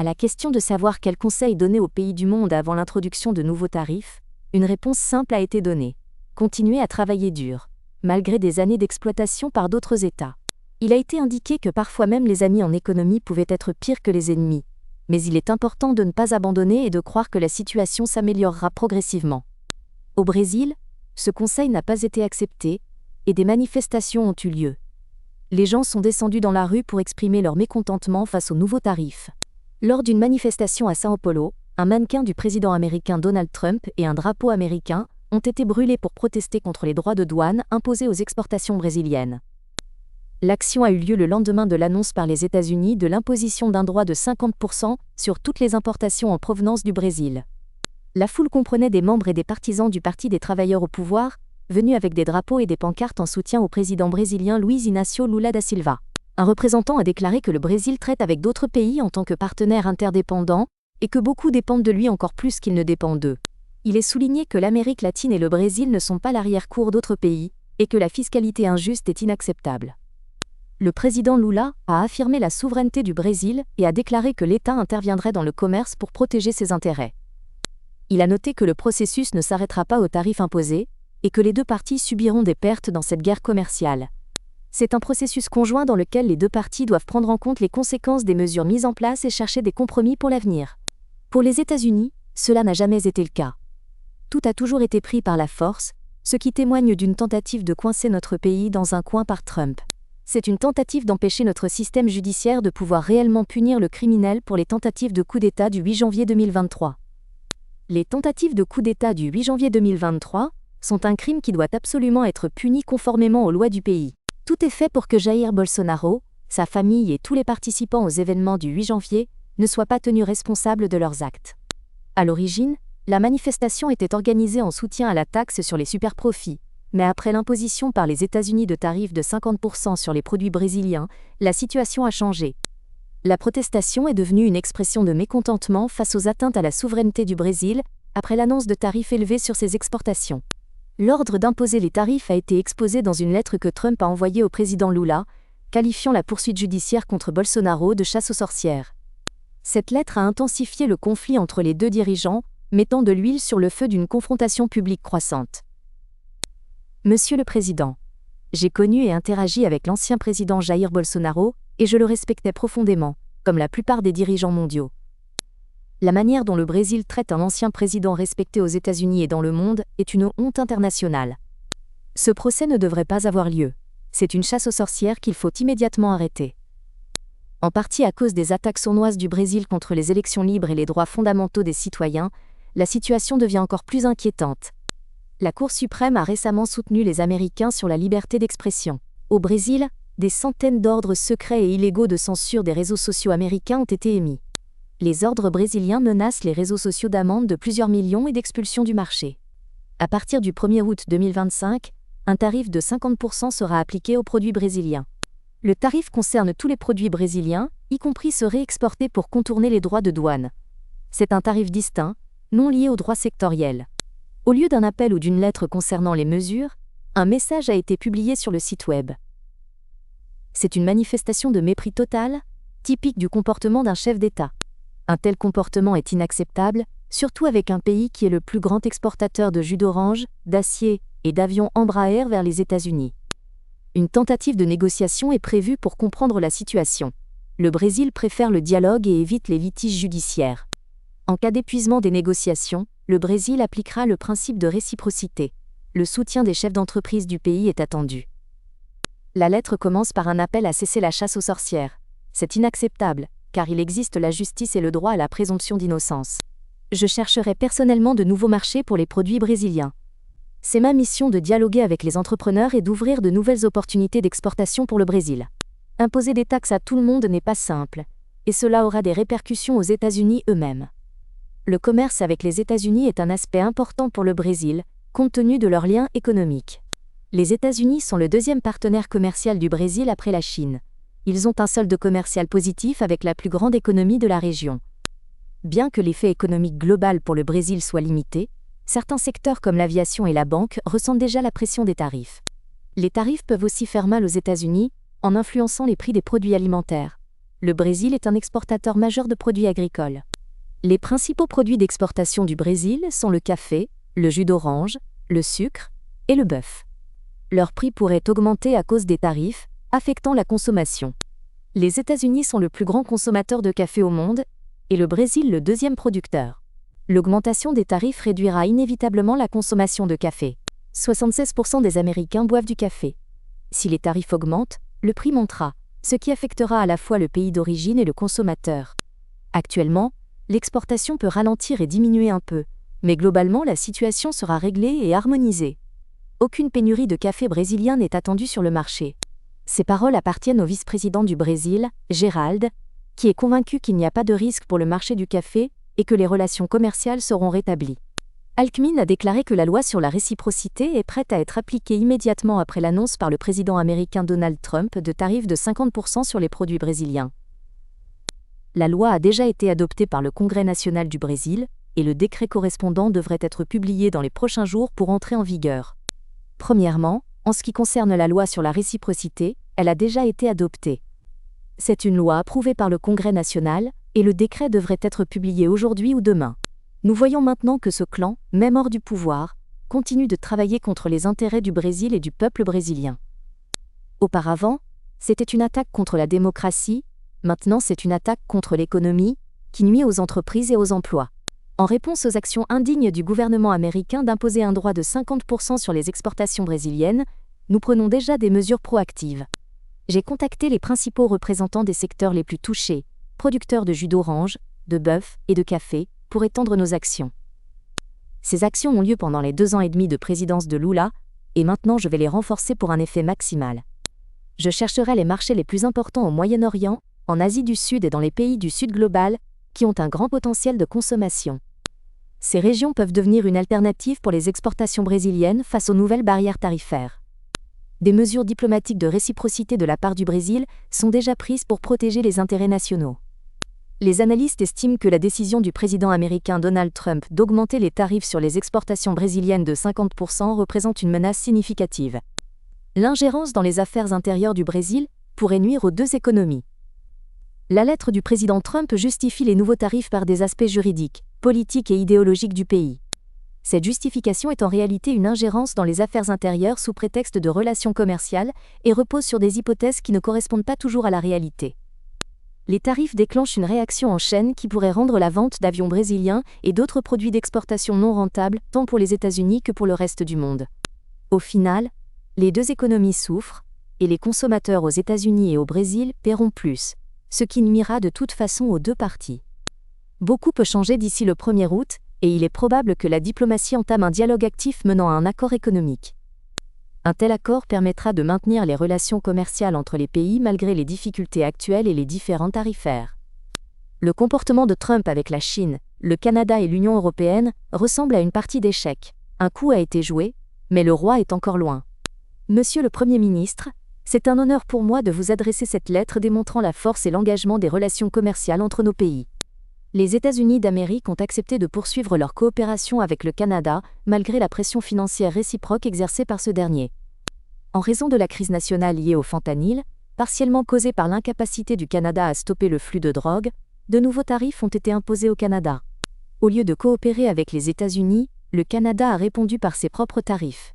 À la question de savoir quels conseils donner aux pays du monde avant l'introduction de nouveaux tarifs, une réponse simple a été donnée. Continuer à travailler dur, malgré des années d'exploitation par d'autres États. Il a été indiqué que parfois même les amis en économie pouvaient être pires que les ennemis, mais il est important de ne pas abandonner et de croire que la situation s'améliorera progressivement. Au Brésil, ce conseil n'a pas été accepté, et des manifestations ont eu lieu. Les gens sont descendus dans la rue pour exprimer leur mécontentement face aux nouveaux tarifs. Lors d'une manifestation à São Paulo, un mannequin du président américain Donald Trump et un drapeau américain ont été brûlés pour protester contre les droits de douane imposés aux exportations brésiliennes. L'action a eu lieu le lendemain de l'annonce par les États-Unis de l'imposition d'un droit de 50% sur toutes les importations en provenance du Brésil. La foule comprenait des membres et des partisans du Parti des travailleurs au pouvoir, venus avec des drapeaux et des pancartes en soutien au président brésilien Luiz Inácio Lula da Silva. Un représentant a déclaré que le Brésil traite avec d'autres pays en tant que partenaire interdépendant, et que beaucoup dépendent de lui encore plus qu'ils ne dépendent d'eux. Il est souligné que l'Amérique latine et le Brésil ne sont pas l'arrière-cour d'autres pays, et que la fiscalité injuste est inacceptable. Le président Lula a affirmé la souveraineté du Brésil et a déclaré que l'État interviendrait dans le commerce pour protéger ses intérêts. Il a noté que le processus ne s'arrêtera pas aux tarifs imposés, et que les deux parties subiront des pertes dans cette guerre commerciale. C'est un processus conjoint dans lequel les deux parties doivent prendre en compte les conséquences des mesures mises en place et chercher des compromis pour l'avenir. Pour les États-Unis, cela n'a jamais été le cas. Tout a toujours été pris par la force, ce qui témoigne d'une tentative de coincer notre pays dans un coin par Trump. C'est une tentative d'empêcher notre système judiciaire de pouvoir réellement punir le criminel pour les tentatives de coup d'État du 8 janvier 2023. Les tentatives de coup d'État du 8 janvier 2023 sont un crime qui doit absolument être puni conformément aux lois du pays. Tout est fait pour que Jair Bolsonaro, sa famille et tous les participants aux événements du 8 janvier ne soient pas tenus responsables de leurs actes. À l'origine, la manifestation était organisée en soutien à la taxe sur les superprofits, mais après l'imposition par les États-Unis de tarifs de 50% sur les produits brésiliens, la situation a changé. La protestation est devenue une expression de mécontentement face aux atteintes à la souveraineté du Brésil, après l'annonce de tarifs élevés sur ses exportations. L'ordre d'imposer les tarifs a été exposé dans une lettre que Trump a envoyée au président Lula, qualifiant la poursuite judiciaire contre Bolsonaro de chasse aux sorcières. Cette lettre a intensifié le conflit entre les deux dirigeants, mettant de l'huile sur le feu d'une confrontation publique croissante. Monsieur le Président, j'ai connu et interagi avec l'ancien président Jair Bolsonaro, et je le respectais profondément, comme la plupart des dirigeants mondiaux. La manière dont le Brésil traite un ancien président respecté aux États-Unis et dans le monde est une honte internationale. Ce procès ne devrait pas avoir lieu. C'est une chasse aux sorcières qu'il faut immédiatement arrêter. En partie à cause des attaques sournoises du Brésil contre les élections libres et les droits fondamentaux des citoyens, la situation devient encore plus inquiétante. La Cour suprême a récemment soutenu les Américains sur la liberté d'expression. Au Brésil, des centaines d'ordres secrets et illégaux de censure des réseaux sociaux américains ont été émis. Les ordres brésiliens menacent les réseaux sociaux d'amendes de plusieurs millions et d'expulsion du marché. À partir du 1er août 2025, un tarif de 50% sera appliqué aux produits brésiliens. Le tarif concerne tous les produits brésiliens, y compris ceux réexportés pour contourner les droits de douane. C'est un tarif distinct, non lié aux droits sectoriels. Au lieu d'un appel ou d'une lettre concernant les mesures, un message a été publié sur le site web. C'est une manifestation de mépris total, typique du comportement d'un chef d'État. Un tel comportement est inacceptable, surtout avec un pays qui est le plus grand exportateur de jus d'orange, d'acier et d'avions Embraer vers les États-Unis. Une tentative de négociation est prévue pour comprendre la situation. Le Brésil préfère le dialogue et évite les litiges judiciaires. En cas d'épuisement des négociations, le Brésil appliquera le principe de réciprocité. Le soutien des chefs d'entreprise du pays est attendu. La lettre commence par un appel à cesser la chasse aux sorcières. C'est inacceptable, car il existe la justice et le droit à la présomption d'innocence. Je chercherai personnellement de nouveaux marchés pour les produits brésiliens. C'est ma mission de dialoguer avec les entrepreneurs et d'ouvrir de nouvelles opportunités d'exportation pour le Brésil. Imposer des taxes à tout le monde n'est pas simple, et cela aura des répercussions aux États-Unis eux-mêmes. Le commerce avec les États-Unis est un aspect important pour le Brésil, compte tenu de leurs liens économiques. Les États-Unis sont le deuxième partenaire commercial du Brésil après la Chine. Ils ont un solde commercial positif avec la plus grande économie de la région. Bien que l'effet économique global pour le Brésil soit limité, certains secteurs comme l'aviation et la banque ressentent déjà la pression des tarifs. Les tarifs peuvent aussi faire mal aux États-Unis, en influençant les prix des produits alimentaires. le Brésil est un exportateur majeur de produits agricoles. Les principaux produits d'exportation du Brésil sont le café, le jus d'orange, le sucre et le bœuf. Leurs prix pourraient augmenter à cause des tarifs, affectant la consommation. Les États-Unis sont le plus grand consommateur de café au monde et le Brésil le deuxième producteur. L'augmentation des tarifs réduira inévitablement la consommation de café. 76% des Américains boivent du café. Si les tarifs augmentent, le prix montera, ce qui affectera à la fois le pays d'origine et le consommateur. Actuellement, l'exportation peut ralentir et diminuer un peu, mais globalement la situation sera réglée et harmonisée. Aucune pénurie de café brésilien n'est attendue sur le marché. Ces paroles appartiennent au vice-président du Brésil, Geraldo, qui est convaincu qu'il n'y a pas de risque pour le marché du café et que les relations commerciales seront rétablies. Alckmin a déclaré que la loi sur la réciprocité est prête à être appliquée immédiatement après l'annonce par le président américain Donald Trump de tarifs de 50% sur les produits brésiliens. La loi a déjà été adoptée par le Congrès national du Brésil, et le décret correspondant devrait être publié dans les prochains jours pour entrer en vigueur. Premièrement, en ce qui concerne la loi sur la réciprocité, elle a déjà été adoptée. C'est une loi approuvée par le Congrès national, et le décret devrait être publié aujourd'hui ou demain. Nous voyons maintenant que ce clan, même hors du pouvoir, continue de travailler contre les intérêts du Brésil et du peuple brésilien. Auparavant, c'était une attaque contre la démocratie, maintenant c'est une attaque contre l'économie, qui nuit aux entreprises et aux emplois. En réponse aux actions indignes du gouvernement américain d'imposer un droit de 50% sur les exportations brésiliennes, nous prenons déjà des mesures proactives. J'ai contacté les principaux représentants des secteurs les plus touchés, producteurs de jus d'orange, de bœuf et de café, pour étendre nos actions. Ces actions ont lieu pendant les 2 ans et demi de présidence de Lula, et maintenant je vais les renforcer pour un effet maximal. Je chercherai les marchés les plus importants au Moyen-Orient, en Asie du Sud et dans les pays du Sud global, qui ont un grand potentiel de consommation. Ces régions peuvent devenir une alternative pour les exportations brésiliennes face aux nouvelles barrières tarifaires. Des mesures diplomatiques de réciprocité de la part du Brésil sont déjà prises pour protéger les intérêts nationaux. Les analystes estiment que la décision du président américain Donald Trump d'augmenter les tarifs sur les exportations brésiliennes de 50% représente une menace significative. L'ingérence dans les affaires intérieures du Brésil pourrait nuire aux deux économies. La lettre du président Trump justifie les nouveaux tarifs par des aspects juridiques, politiques et idéologiques du pays. Cette justification est en réalité une ingérence dans les affaires intérieures sous prétexte de relations commerciales et repose sur des hypothèses qui ne correspondent pas toujours à la réalité. Les tarifs déclenchent une réaction en chaîne qui pourrait rendre la vente d'avions brésiliens et d'autres produits d'exportation non rentables, tant pour les États-Unis que pour le reste du monde. Au final, les deux économies souffrent, et les consommateurs aux États-Unis et au Brésil paieront plus, ce qui nuira de toute façon aux deux parties. Beaucoup peut changer d'ici le 1er août, et il est probable que la diplomatie entame un dialogue actif menant à un accord économique. Un tel accord permettra de maintenir les relations commerciales entre les pays malgré les difficultés actuelles et les différends tarifaires. Le comportement de Trump avec la Chine, le Canada et l'Union européenne ressemble à une partie d'échecs. Un coup a été joué, mais le roi est encore loin. Monsieur le Premier ministre, c'est un honneur pour moi de vous adresser cette lettre démontrant la force et l'engagement des relations commerciales entre nos pays. Les États-Unis d'Amérique ont accepté de poursuivre leur coopération avec le Canada, malgré la pression financière réciproque exercée par ce dernier. En raison de la crise nationale liée au fentanyl, partiellement causée par l'incapacité du Canada à stopper le flux de drogue, de nouveaux tarifs ont été imposés au Canada. Au lieu de coopérer avec les États-Unis, le Canada a répondu par ses propres tarifs.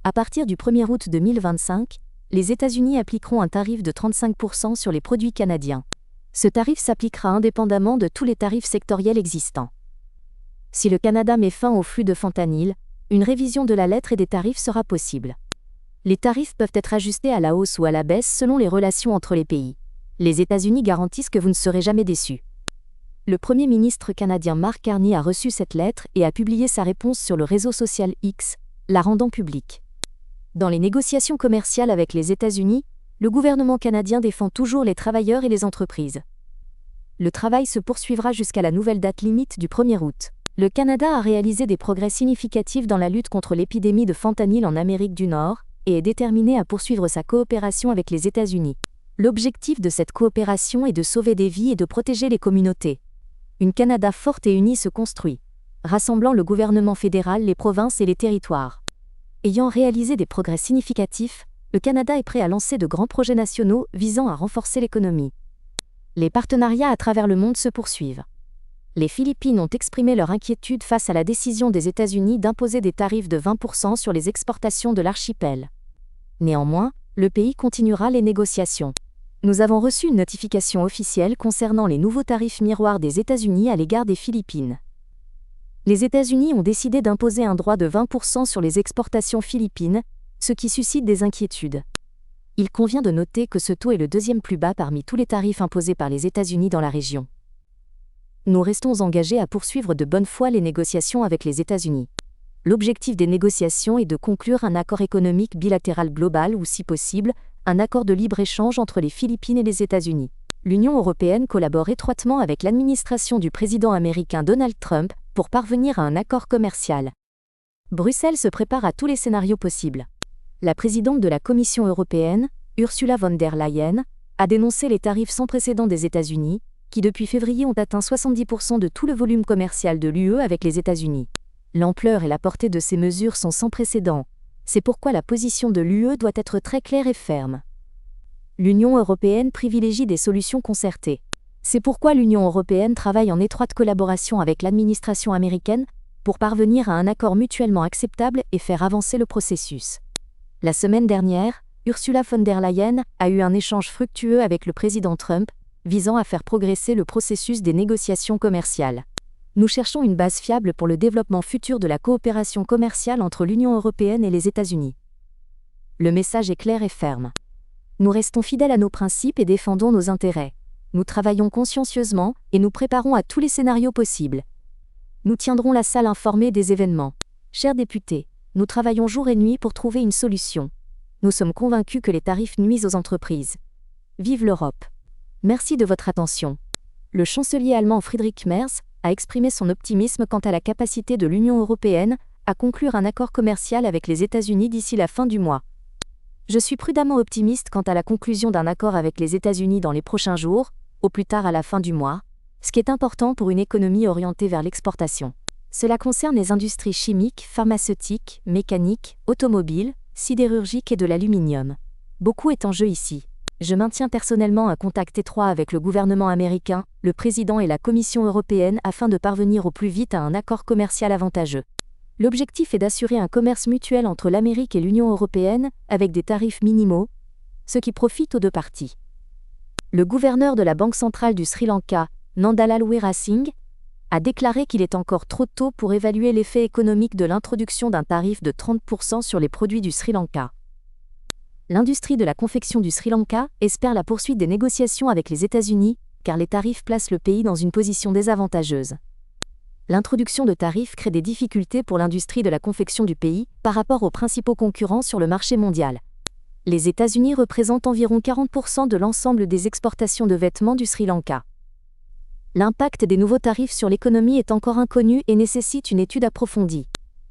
À partir du 1er août 2025, les États-Unis appliqueront un tarif de 35% sur les produits canadiens. Ce tarif s'appliquera indépendamment de tous les tarifs sectoriels existants. Si le Canada met fin au flux de fentanyl, une révision de la lettre et des tarifs sera possible. Les tarifs peuvent être ajustés à la hausse ou à la baisse selon les relations entre les pays. Les États-Unis garantissent que vous ne serez jamais déçus. Le Premier ministre canadien Mark Carney a reçu cette lettre et a publié sa réponse sur le réseau social X, la rendant publique. Dans les négociations commerciales avec les États-Unis, le gouvernement canadien défend toujours les travailleurs et les entreprises. Le travail se poursuivra jusqu'à la nouvelle date limite du 1er août. Le Canada a réalisé des progrès significatifs dans la lutte contre l'épidémie de fentanyl en Amérique du Nord et est déterminé à poursuivre sa coopération avec les États-Unis. L'objectif de cette coopération est de sauver des vies et de protéger les communautés. Une Canada forte et unie se construit, rassemblant le gouvernement fédéral, les provinces et les territoires. Ayant réalisé des progrès significatifs, le Canada est prêt à lancer de grands projets nationaux visant à renforcer l'économie. Les partenariats à travers le monde se poursuivent. Les Philippines ont exprimé leur inquiétude face à la décision des États-Unis d'imposer des tarifs de 20% sur les exportations de l'archipel. Néanmoins, le pays continuera les négociations. Nous avons reçu une notification officielle concernant les nouveaux tarifs miroirs des États-Unis à l'égard des Philippines. Les États-Unis ont décidé d'imposer un droit de 20% sur les exportations philippines, ce qui suscite des inquiétudes. Il convient de noter que ce taux est le deuxième plus bas parmi tous les tarifs imposés par les États-Unis dans la région. Nous restons engagés à poursuivre de bonne foi les négociations avec les États-Unis. L'objectif des négociations est de conclure un accord économique bilatéral global ou, si possible, un accord de libre-échange entre les Philippines et les États-Unis. L'Union européenne collabore étroitement avec l'administration du président américain Donald Trump pour parvenir à un accord commercial. Bruxelles se prépare à tous les scénarios possibles. La présidente de la Commission européenne, Ursula von der Leyen, a dénoncé les tarifs sans précédent des États-Unis, qui depuis février ont atteint 70% de tout le volume commercial de l'UE avec les États-Unis. L'ampleur et la portée de ces mesures sont sans précédent. C'est pourquoi la position de l'UE doit être très claire et ferme. L'Union européenne privilégie des solutions concertées. C'est pourquoi l'Union européenne travaille en étroite collaboration avec l'administration américaine pour parvenir à un accord mutuellement acceptable et faire avancer le processus. La semaine dernière, Ursula von der Leyen a eu un échange fructueux avec le président Trump, visant à faire progresser le processus des négociations commerciales. Nous cherchons une base fiable pour le développement futur de la coopération commerciale entre l'Union européenne et les États-Unis. Le message est clair et ferme. Nous restons fidèles à nos principes et défendons nos intérêts. Nous travaillons consciencieusement et nous préparons à tous les scénarios possibles. Nous tiendrons la salle informée des événements. Chers députés, nous travaillons jour et nuit pour trouver une solution. Nous sommes convaincus que les tarifs nuisent aux entreprises. Vive l'Europe! Merci de votre attention. Le chancelier allemand Friedrich Merz a exprimé son optimisme quant à la capacité de l'Union européenne à conclure un accord commercial avec les États-Unis d'ici la fin du mois. Je suis prudemment optimiste quant à la conclusion d'un accord avec les États-Unis dans les prochains jours, au plus tard à la fin du mois, ce qui est important pour une économie orientée vers l'exportation. Cela concerne les industries chimiques, pharmaceutiques, mécaniques, automobiles, sidérurgiques et de l'aluminium. Beaucoup est en jeu ici. Je maintiens personnellement un contact étroit avec le gouvernement américain, le président et la Commission européenne afin de parvenir au plus vite à un accord commercial avantageux. L'objectif est d'assurer un commerce mutuel entre l'Amérique et l'Union européenne avec des tarifs minimaux, ce qui profite aux deux parties. Le gouverneur de la Banque centrale du Sri Lanka, Nandalal Weerasinghe, a déclaré qu'il est encore trop tôt pour évaluer l'effet économique de l'introduction d'un tarif de 30% sur les produits du Sri Lanka. L'industrie de la confection du Sri Lanka espère la poursuite des négociations avec les États-Unis, car les tarifs placent le pays dans une position désavantageuse. L'introduction de tarifs crée des difficultés pour l'industrie de la confection du pays par rapport aux principaux concurrents sur le marché mondial. Les États-Unis représentent environ 40% de l'ensemble des exportations de vêtements du Sri Lanka. L'impact des nouveaux tarifs sur l'économie est encore inconnu et nécessite une étude approfondie.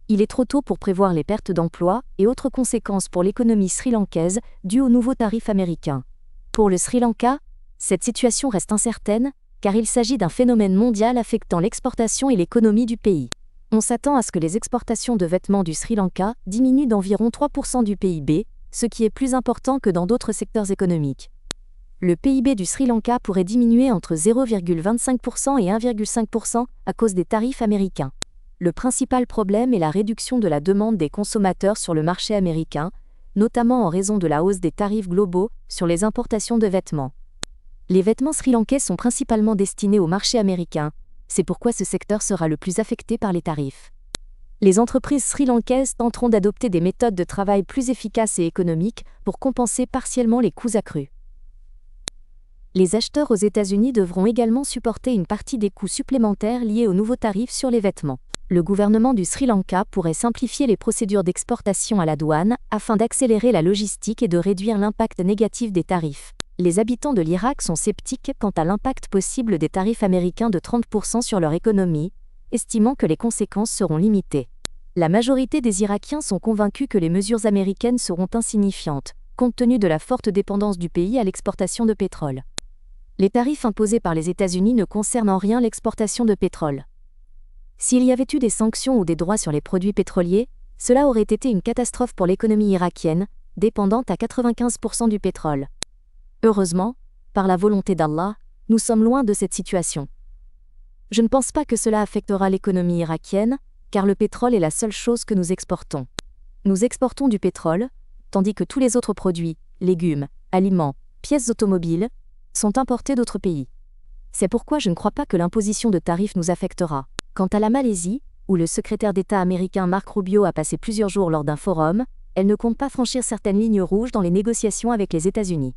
Il est trop tôt pour prévoir les pertes d'emplois et autres conséquences pour l'économie sri-lankaise dues aux nouveaux tarifs américains. Pour le Sri Lanka, cette situation reste incertaine, car il s'agit d'un phénomène mondial affectant l'exportation et l'économie du pays. On s'attend à ce que les exportations de vêtements du Sri Lanka diminuent d'environ 3% du PIB, ce qui est plus important que dans d'autres secteurs économiques. Le PIB du Sri Lanka pourrait diminuer entre 0,25% et 1,5% à cause des tarifs américains. Le principal problème est la réduction de la demande des consommateurs sur le marché américain, notamment en raison de la hausse des tarifs globaux sur les importations de vêtements. Les vêtements sri-lankais sont principalement destinés au marché américain, c'est pourquoi ce secteur sera le plus affecté par les tarifs. Les entreprises sri-lankaises tenteront d'adopter des méthodes de travail plus efficaces et économiques pour compenser partiellement les coûts accrus. Les acheteurs aux États-Unis devront également supporter une partie des coûts supplémentaires liés aux nouveaux tarifs sur les vêtements. Le gouvernement du Sri Lanka pourrait simplifier les procédures d'exportation à la douane afin d'accélérer la logistique et de réduire l'impact négatif des tarifs. Les habitants de l'Irak sont sceptiques quant à l'impact possible des tarifs américains de 30% sur leur économie, estimant que les conséquences seront limitées. La majorité des Irakiens sont convaincus que les mesures américaines seront insignifiantes, compte tenu de la forte dépendance du pays à l'exportation de pétrole. Les tarifs imposés par les États-Unis ne concernent en rien l'exportation de pétrole. S'il y avait eu des sanctions ou des droits sur les produits pétroliers, cela aurait été une catastrophe pour l'économie irakienne, dépendante à 95% du pétrole. Heureusement, par la volonté d'Allah, Nous sommes loin de cette situation. Je ne pense pas que cela affectera l'économie irakienne, car le pétrole est la seule chose que nous exportons. Nous exportons du pétrole, tandis que tous les autres produits, légumes, aliments, pièces automobiles, sont importés d'autres pays. C'est pourquoi je ne crois pas que l'imposition de tarifs nous affectera. Quant à la Malaisie, où le secrétaire d'État américain Mark Rubio a passé plusieurs jours lors d'un forum, elle ne compte pas franchir certaines lignes rouges dans les négociations avec les États-Unis.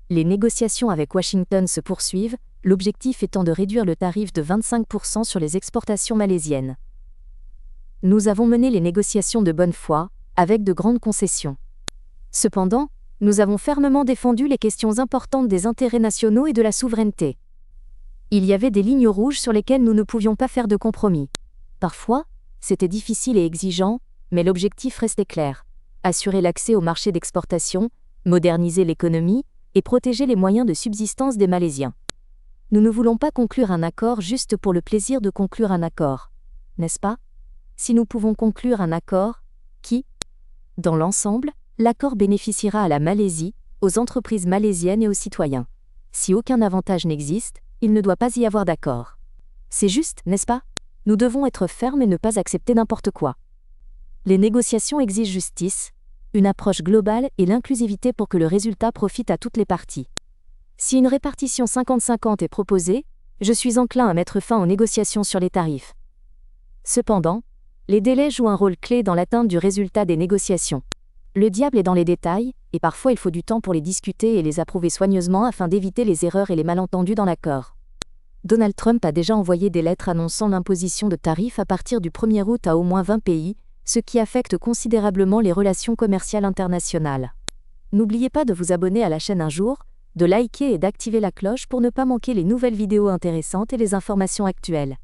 Les négociations avec Washington se poursuivent, l'objectif étant de réduire le tarif de 25% sur les exportations malaisiennes. Nous avons mené les négociations de bonne foi, avec de grandes concessions. Cependant, nous avons fermement défendu les questions importantes des intérêts nationaux et de la souveraineté. Il y avait des lignes rouges sur lesquelles nous ne pouvions pas faire de compromis. Parfois, c'était difficile et exigeant, mais l'objectif restait clair: assurer l'accès au marché d'exportation, moderniser l'économie et protéger les moyens de subsistance des Malaisiens. Nous ne voulons pas conclure un accord juste pour le plaisir de conclure un accord, n'est-ce pas? Si nous pouvons conclure un accord, dans l'ensemble, l'accord bénéficiera à la Malaisie, aux entreprises malaisiennes et aux citoyens. Si aucun avantage n'existe, il ne doit pas y avoir d'accord. C'est juste, n'est-ce pas? Nous devons être fermes et ne pas accepter n'importe quoi. Les négociations exigent justice, une approche globale et l'inclusivité pour que le résultat profite à toutes les parties. Si une répartition 50-50 est proposée, je suis enclin à mettre fin aux négociations sur les tarifs. Cependant, les délais jouent un rôle clé dans l'atteinte du résultat des négociations. Le diable est dans les détails, et parfois il faut du temps pour les discuter et les approuver soigneusement afin d'éviter les erreurs et les malentendus dans l'accord. Donald Trump a déjà envoyé des lettres annonçant l'imposition de tarifs à partir du 1er août à au moins 20 pays, ce qui affecte considérablement les relations commerciales internationales. N'oubliez pas de vous abonner à la chaîne un jour, de liker et d'activer la cloche pour ne pas manquer les nouvelles vidéos intéressantes et les informations actuelles.